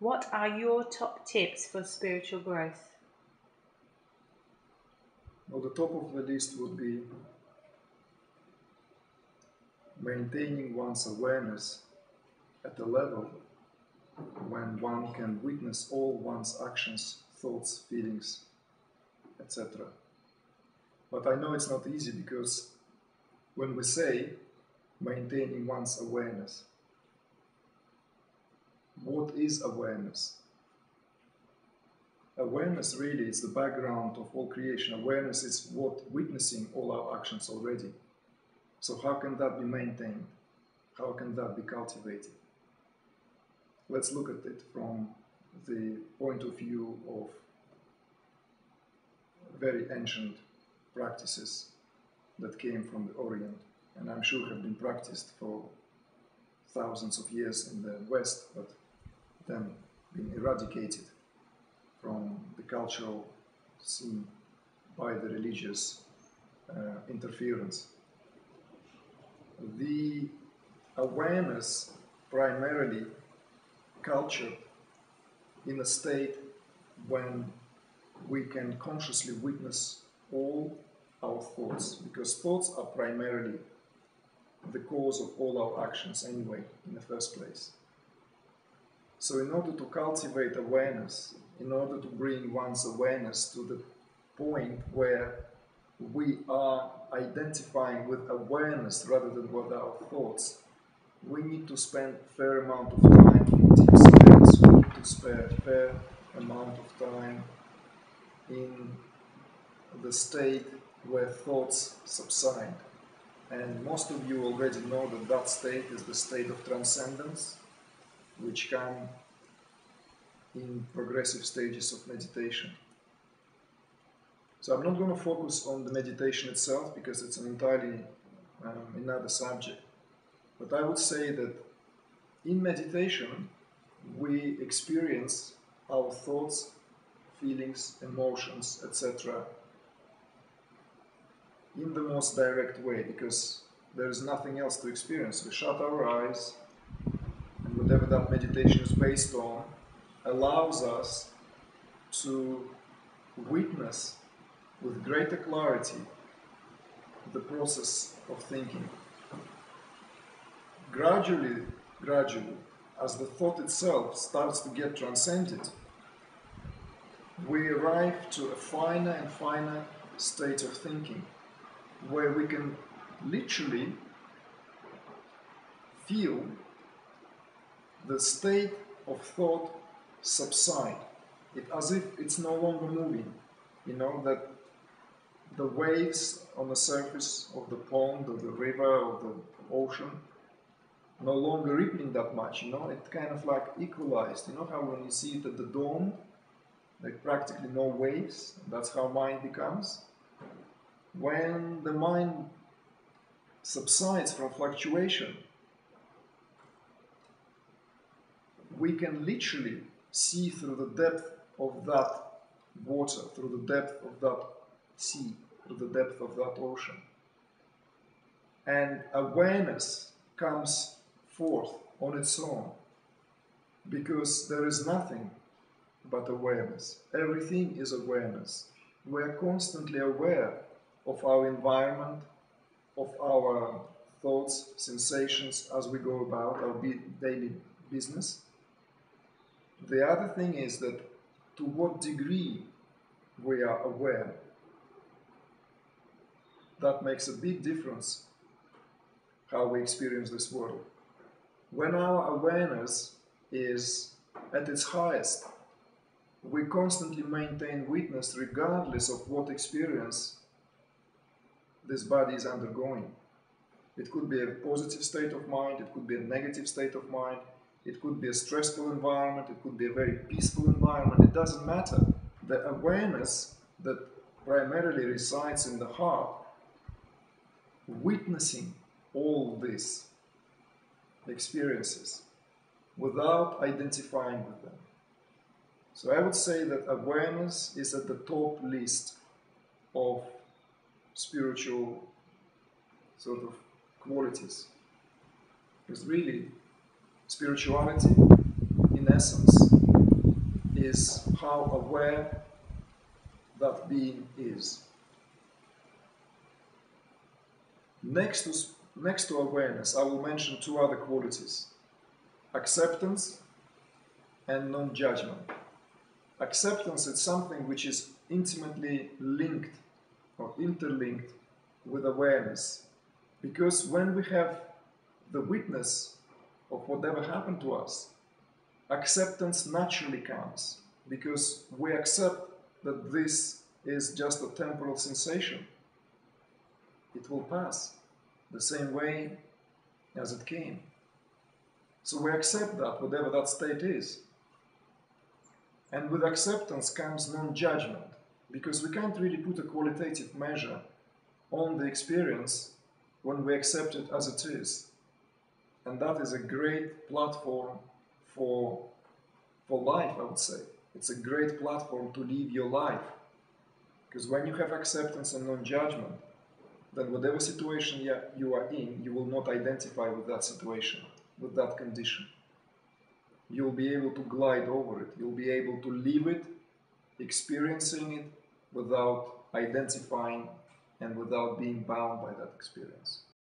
What are your top tips for spiritual growth? Well, the top of the list would be maintaining one's awareness at a level when one can witness all one's actions, thoughts, feelings, etc. But I know it's not easy because when we say maintaining one's awareness, what is awareness? Awareness really is the background of all creation. Awareness is what witnessing all our actions already. So how can that be maintained? How can that be cultivated? Let's look at it from the point of view of very ancient practices that came from the Orient, and I'm sure have been practiced for thousands of years in the West, but then been eradicated from the cultural scene by the religious interference. The awareness primarily culture in a state when we can consciously witness all our thoughts, because thoughts are primarily the cause of all our actions anyway, in the first place. So in order to cultivate awareness, in order to bring one's awareness to the point where we are identifying with awareness rather than with our thoughts, we need to spend a fair amount of time in deep states. We need to spend a fair amount of time in the state where thoughts subside. And most of you already know that that state is the state of transcendence, which come in progressive stages of meditation. So I'm not going to focus on the meditation itself because it's an entirely another subject. But I would say that in meditation, we experience our thoughts, feelings, emotions, etc. in the most direct way, because there is nothing else to experience. We shut our eyes, and whatever that meditation is based on allows us to witness with greater clarity the process of thinking. Gradually, as the thought itself starts to get transcended, we arrive to a finer and finer state of thinking, where we can literally feel the state of thought subside. As if it's no longer moving. You know, that the waves on the surface of the pond or the river or the ocean no longer rippling that much, you know, it kind of like equalized. You know how when you see it at the dawn, like practically no waves, that's how mind becomes. When the mind subsides from fluctuation, we can literally see through the depth of that water, through the depth of that sea, through the depth of that ocean. And awareness comes forth on its own, because there is nothing but awareness. Everything is awareness. We are constantly aware of our environment, of our thoughts, sensations as we go about our daily business. The other thing is that to what degree we are aware. That makes a big difference how we experience this world. When our awareness is at its highest, we constantly maintain witness regardless of what experience this body is undergoing. It could be a positive state of mind, it could be a negative state of mind, it could be a stressful environment, it could be a very peaceful environment, it doesn't matter. The awareness that primarily resides in the heart, witnessing all these experiences without identifying with them. So I would say that awareness is at the top list of spiritual sort of qualities. Because really, spirituality, in essence, is how aware that being is. Next to awareness, I will mention two other qualities: acceptance and non-judgment. Acceptance is something which is intimately linked or interlinked with awareness, because when we have the witness of whatever happened to us, acceptance naturally comes, because we accept that this is just a temporal sensation. It will pass the same way as it came. So we accept that, whatever that state is. And with acceptance comes non-judgment, because we can't really put a qualitative measure on the experience when we accept it as it is. And that is a great platform for life, I would say. It's a great platform to live your life. Because when you have acceptance and non-judgment, then whatever situation you are in, you will not identify with that situation, with that condition. You'll be able to glide over it. You'll be able to live it, experiencing it without identifying and without being bound by that experience.